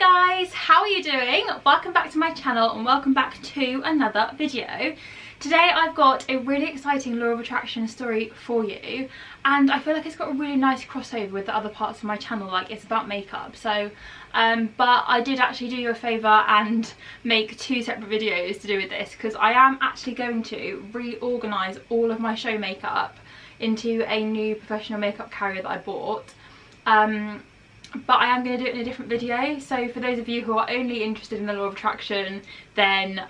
Hi guys, how are you doing? Welcome back to my channel and welcome back to another video. Today I've got a really exciting law of attraction story for you, and I feel like it's got a really nice crossover with the other parts of my channel, like it's about makeup. So but I did actually do you a favour and make two separate videos to do with this, because I am actually going to reorganise all of my show makeup into a new professional makeup carrier that I bought. But I am going to do it in a different video, so for those of you who are only interested in the law of attraction, then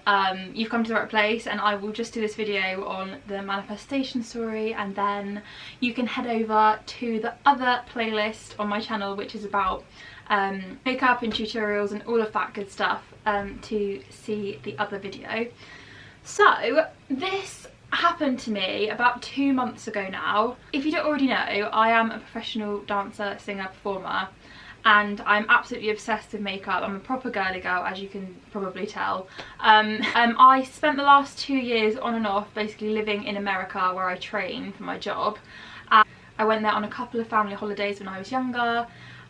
you've come to the right place, and I will just do this video on the manifestation story, and then you can head over to the other playlist on my channel, which is about makeup and tutorials and all of that good stuff, to see the other video. So this happened to me about 2 months ago now. If you don't already know, I am a professional dancer, singer, performer, and I'm absolutely obsessed with makeup. I'm a proper girly girl, as you can probably tell. I spent the last 2 years on and off basically living in America, where I train for my job. I went there on a couple of family holidays when I was younger,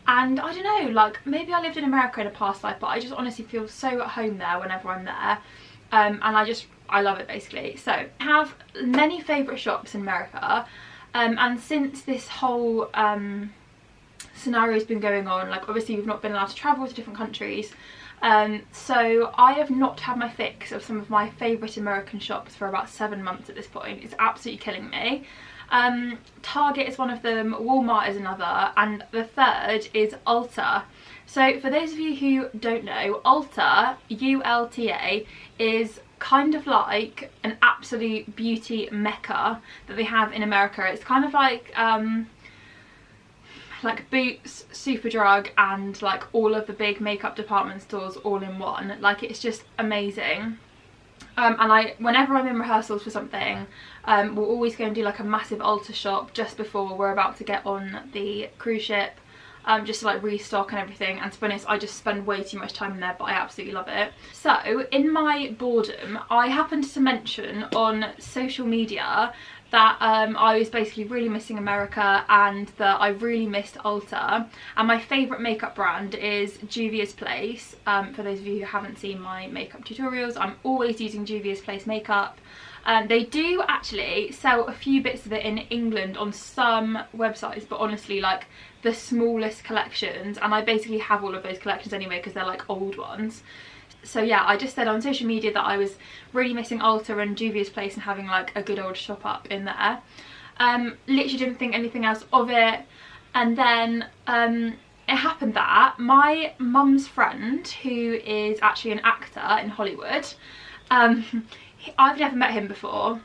and I don't know, like maybe I lived in America in a past life, but I just honestly feel so at home there whenever I'm there. And I love it basically. So I have many favourite shops in America, and since this whole scenario has been going on, like obviously we've not been allowed to travel to different countries, so I have not had my fix of some of my favourite American shops for about 7 months at this point. It's absolutely killing me. Target is one of them, Walmart is another, and the third is Ulta. So for those of you who don't know, Ulta, U-L-T-A, is kind of like an absolute beauty mecca that they have in America. It's kind of like Boots, Superdrug, and like all of the big makeup department stores all in one. Like, it's just amazing. And whenever I'm in rehearsals for something, we'll always go and do like a massive Ulta shop just before we're about to get on the cruise ship, just to like restock and everything. And to be honest, I just spend way too much time in there, but I absolutely love it. So in my boredom, I happened to mention on social media that I was basically really missing America, and that I really missed Ulta, and my favourite makeup brand is JUVIA'S Place. For those of you who haven't seen my makeup tutorials, I'm always using JUVIA'S Place makeup. They do actually sell a few bits of it in England on some websites, but honestly, like the smallest collections, and I basically have all of those collections anyway because they're like old ones. So yeah, I just said on social media that I was really missing Ulta and JUVIA'S Place and having like a good old shop up in there. Literally didn't think anything else of it, and then it happened that my mum's friend, who is actually an actor in Hollywood, I've never met him before,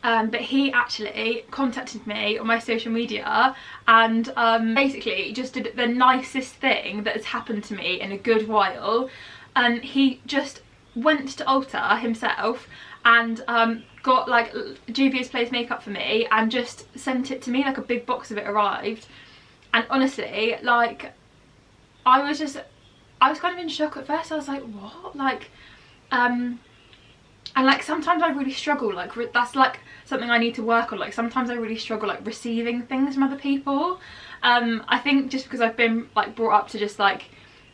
but he actually contacted me on my social media, and basically just did the nicest thing that has happened to me in a good while. And he just went to Ulta himself and got like JUVIA'S Place makeup for me and just sent it to me. Like a big box of it arrived, and honestly, like I was kind of in shock at first. I was like, what? Like and like sometimes I really struggle, like that's like something I need to work on. Like sometimes I really struggle like receiving things from other people. I think just because I've been like brought up to just like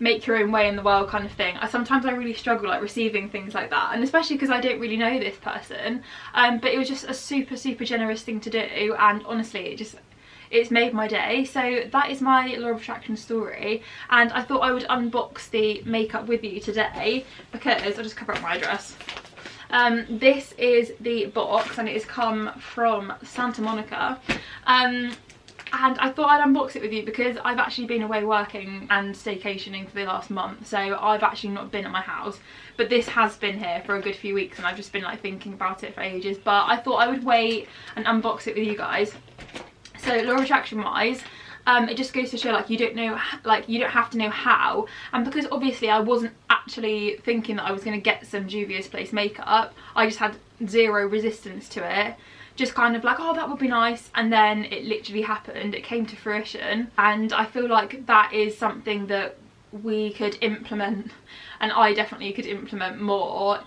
make your own way in the world kind of thing, sometimes I really struggle like receiving things like that, and especially because I don't really know this person. But it was just a super generous thing to do, and honestly it's made my day. So that is my law of attraction story, and I thought I would unbox the makeup with you today because I'll just cover up my address. This is the box, and it has come from Santa Monica. And I thought I'd unbox it with you because I've actually been away working and staycationing for the last month, so I've actually not been at my house, but this has been here for a good few weeks, and I've just been like thinking about it for ages. But I thought I would wait and unbox it with you guys. So law of attraction wise, it just goes to show like you don't have to know how, and because obviously I wasn't actually thinking that I was going to get some JUVIA'S Place makeup, I just had zero resistance to it. Just kind of like, oh, that would be nice, and then it literally happened. It came to fruition, and I feel like that is something that we could implement, and I definitely could implement more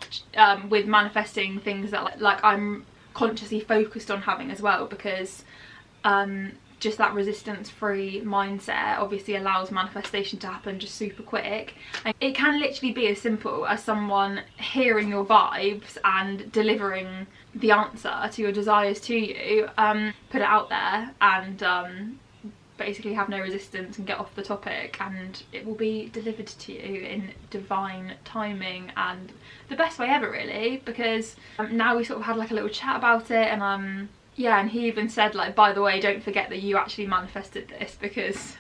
with manifesting things that like I'm consciously focused on having as well, because just that resistance-free mindset obviously allows manifestation to happen just super quick. And it can literally be as simple as someone hearing your vibes and delivering the answer to your desires to you. Put it out there and basically have no resistance and get off the topic, and it will be delivered to you in divine timing and the best way ever, really, because now we sort of had like a little chat about it, and yeah, and he even said, like, by the way, don't forget that you actually manifested this, because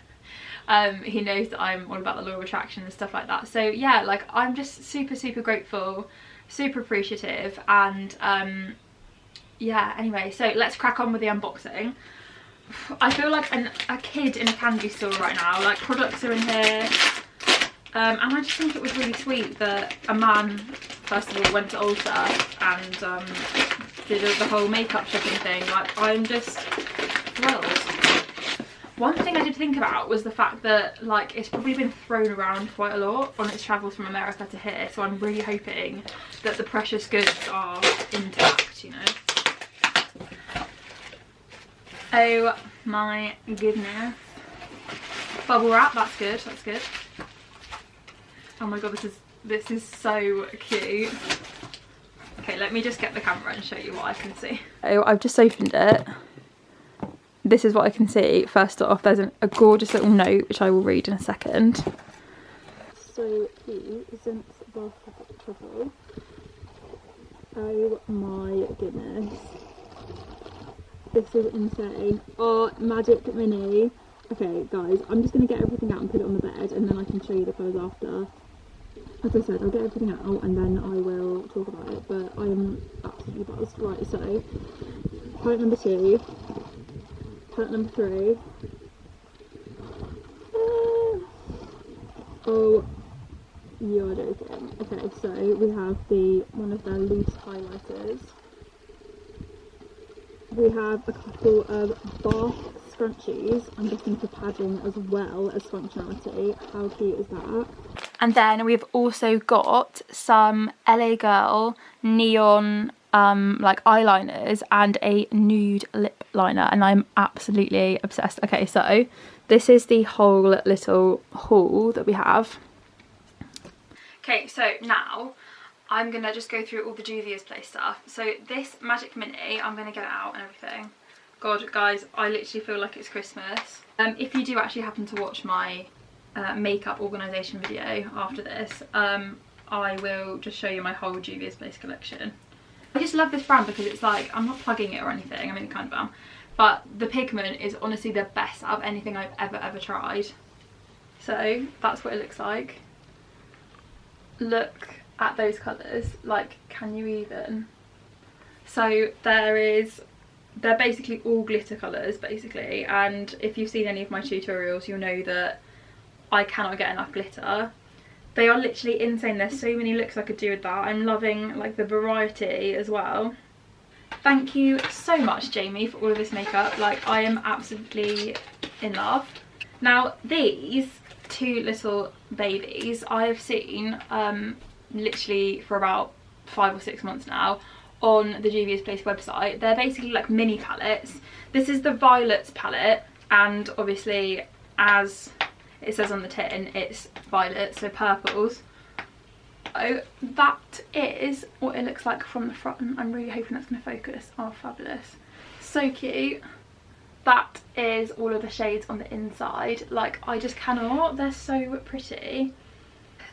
he knows that I'm all about the law of attraction and stuff like that. So yeah, like, I'm just super grateful, super appreciative, and yeah, anyway, so let's crack on with the unboxing. I feel like a kid in a candy store right now. Like, products are in here, and I just think it was really sweet that a man, first of all, went to Ulta and did the whole makeup shopping thing. Like, I'm just thrilled. One thing I did think about was the fact that, like, it's probably been thrown around quite a lot on its travels from America to here, so I'm really hoping that the precious goods are intact, you know. Oh my goodness. Bubble wrap, that's good, that's good. Oh my god, this is so cute. Okay, let me just get the camera and show you what I can see. Oh, I've just opened it. This is what I can see. First off, there's a gorgeous little note, which I will read in a second. So cute, isn't the trouble? Oh my goodness. This is insane. Oh, Magic Mini. Okay, guys, I'm just going to get everything out and put it on the bed, and then I can show you the colours after. As I said, I'll get everything out and then I will talk about it, but I am absolutely buzzed. Right, so, palette number 2, palette number 3. Oh, you're joking. Okay, so we have one of their loose highlighters. We have a couple of bath scrunchies, I'm guessing for padding as well as functionality. How cute is that? And then we've also got some LA Girl neon like eyeliners and a nude lip liner, and I'm absolutely obsessed. Okay, so this is the whole little haul that we have. Okay, so now I'm gonna just go through all the JUVIA'S Place stuff. So this Magic Mini, I'm gonna get it out and everything. God, guys, I literally feel like it's Christmas. If you do actually happen to watch my makeup organisation video after this, I will just show you my whole JUVIA'S Place collection. I just love this brand because it's like, I'm not plugging it or anything, I mean, kind of am, but the pigment is honestly the best out of anything I've ever tried. So that's what it looks like. Look at those colours, like, can you even? So they're basically all glitter colours basically, and if you've seen any of my tutorials you'll know that I cannot get enough glitter. They are literally insane. There's so many looks I could do with that. I'm loving like the variety as well. Thank you so much, Jamie, for all of this makeup. Like, I am absolutely in love. Now these two little babies I have seen literally for about 5 or 6 months now on the JUVIA'S Place website. They're basically like mini palettes. This is the Violets palette, and obviously as it says on the tin, it's violet, so purples. Oh, that is what it looks like from the front. I'm really hoping that's going to focus. Oh, fabulous. So cute. That is all of the shades on the inside. Like, I just cannot. They're so pretty.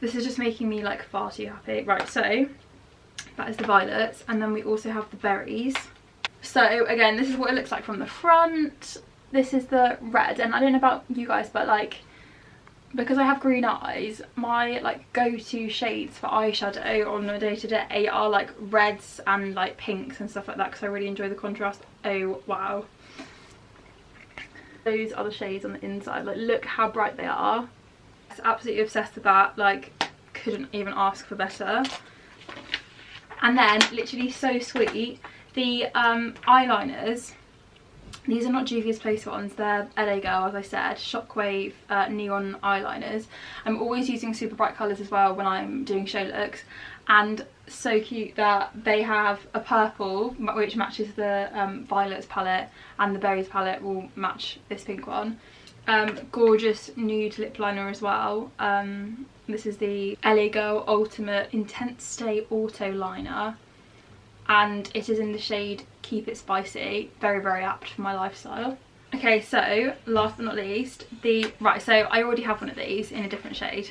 This is just making me like far too happy. Right, so that is the violets, and then we also have the berries. So again, this is what it looks like from the front. This is the red, and I don't know about you guys, but like, because I have green eyes, my like go-to shades for eyeshadow on a day-to-day are like reds and like pinks and stuff like that, because I really enjoy the contrast. Oh wow, those are the shades on the inside. Like, look how bright they are. I'm absolutely obsessed with that. Like, couldn't even ask for better. And then literally so sweet, the eyeliners. These are not JUVIA'S Place ones, they're LA Girl, as I said, Shockwave neon eyeliners. I'm always using super bright colours as well when I'm doing show looks, and so cute that they have a purple which matches the violets palette, and the berries palette will match this pink one. Gorgeous nude lip liner as well. This is the LA Girl Ultimate Intense Stay Auto Liner, and it is in the shade Keep It Spicy. Very, very apt for my lifestyle. Okay, so last but not least, so I already have one of these in a different shade,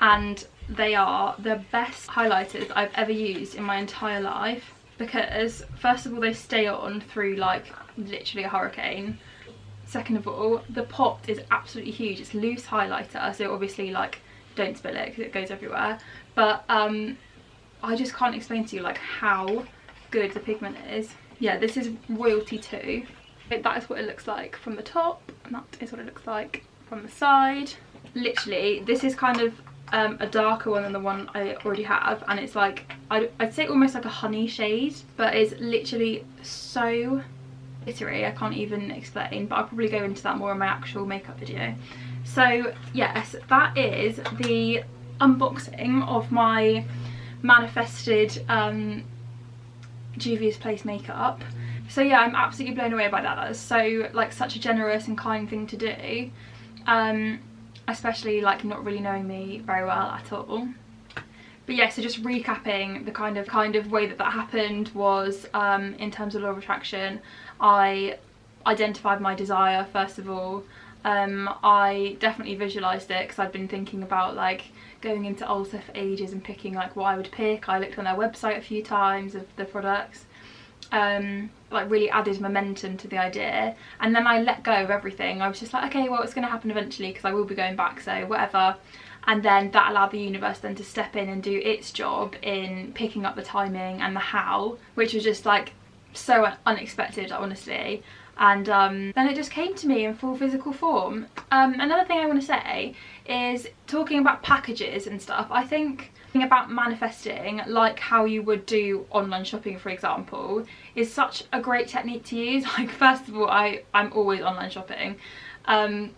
and they are the best highlighters I've ever used in my entire life, because first of all they stay on through like literally a hurricane. Second of all, the pot is absolutely huge. It's loose highlighter, so obviously like don't spill it because it goes everywhere, but I just can't explain to you like how good the pigment is. Yeah, this is Royalty 2. That is what it looks like from the top, and that is what it looks like from the side. Literally, this is kind of a darker one than the one I already have, and it's like, I'd say almost like a honey shade, but it's literally so glittery, I can't even explain, but I'll probably go into that more in my actual makeup video. So yes, that is the unboxing of my manifested Juvia's Place makeup. So yeah, I'm absolutely blown away by that. That is so like such a generous and kind thing to do, especially like not really knowing me very well at all. But yeah, so just recapping, the kind of way that happened was, in terms of law of attraction, I identified my desire first of all. I definitely visualised it because I'd been thinking about like going into Ulta for ages and picking like what I would pick. I looked on their website a few times of the products, like really added momentum to the idea, and then I let go of everything. I was just like, okay, well it's going to happen eventually because I will be going back, so whatever. And then that allowed the universe then to step in and do its job in picking up the timing and the how, which was just like so unexpected, honestly. And then it just came to me in full physical form. Another thing I want to say is, talking about packages and stuff, I think about manifesting like how you would do online shopping, for example, is such a great technique to use. Like, first of all, I'm always online shopping,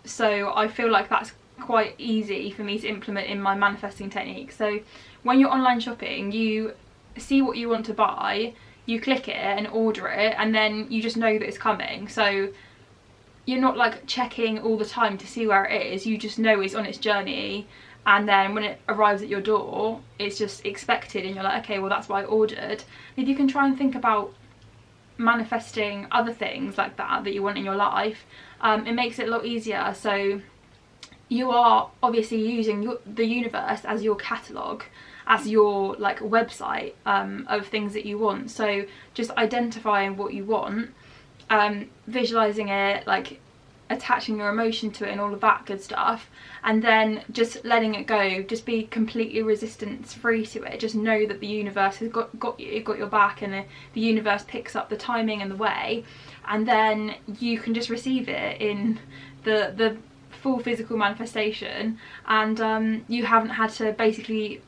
so I feel like that's quite easy for me to implement in my manifesting technique. So when you're online shopping, you see what you want to buy, you click it and order it, and then you just know that it's coming. So you're not like checking all the time to see where it is, you just know it's on its journey, and then when it arrives at your door it's just expected and you're like, okay, well that's what I ordered. If you can try and think about manifesting other things like that you want in your life, it makes it a lot easier. So you are obviously using the universe as your catalogue, as your like website of things that you want. So just identifying what you want, visualizing it, like attaching your emotion to it and all of that good stuff, and then just letting it go. Just be completely resistance free to it. Just know that the universe has got your back, and the universe picks up the timing and the way, and then you can just receive it in the full physical manifestation, and you haven't had to basically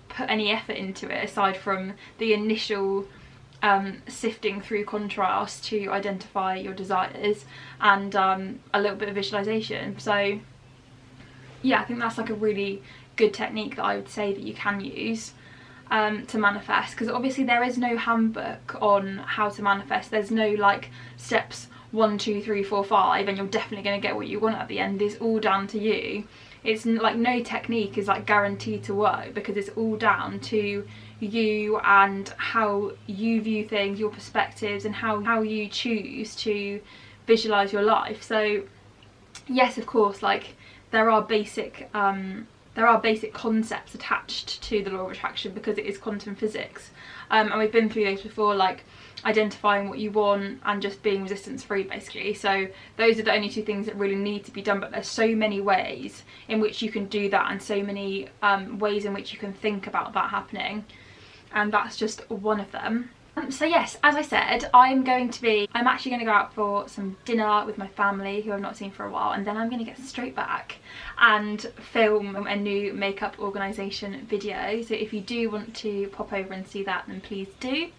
put any effort into it aside from the initial sifting through contrast to identify your desires and a little bit of visualization. So yeah, I think that's like a really good technique that I would say that you can use to manifest, because obviously there is no handbook on how to manifest. There's no like steps 1, 2, 3, 4, 5 and you're definitely going to get what you want at the end. It's all down to you. It's like no technique is like guaranteed to work, because it's all down to you and how you view things, your perspectives, and how you choose to visualize your life. So yes, of course, like there are basic concepts attached to the law of attraction because it is quantum physics, and we've been through those before, like identifying what you want and just being resistance free, basically. So those are the only two things that really need to be done, but there's so many ways in which you can do that, and so many ways in which you can think about that happening, and that's just one of them. So yes, as I said, I'm actually going to go out for some dinner with my family who I've not seen for a while, and then I'm going to get straight back and film a new makeup organisation video. So if you do want to pop over and see that, then please do.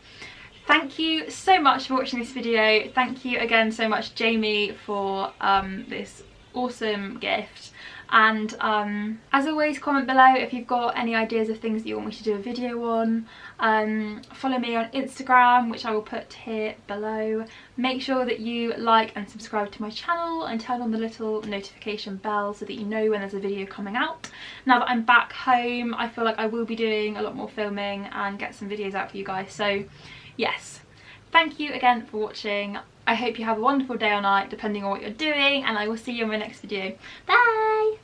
Thank you so much for watching this video. Thank you again so much, Jamie, for this awesome gift. And as always, comment below if you've got any ideas of things that you want me to do a video on. Follow me on Instagram, which I will put here below. Make sure that you like and subscribe to my channel and turn on the little notification bell so that you know when there's a video coming out. Now that I'm back home, I feel like I will be doing a lot more filming and get some videos out for you guys. So yes, thank you again for watching. I hope you have a wonderful day or night depending on what you're doing, and I will see you in my next video. Bye!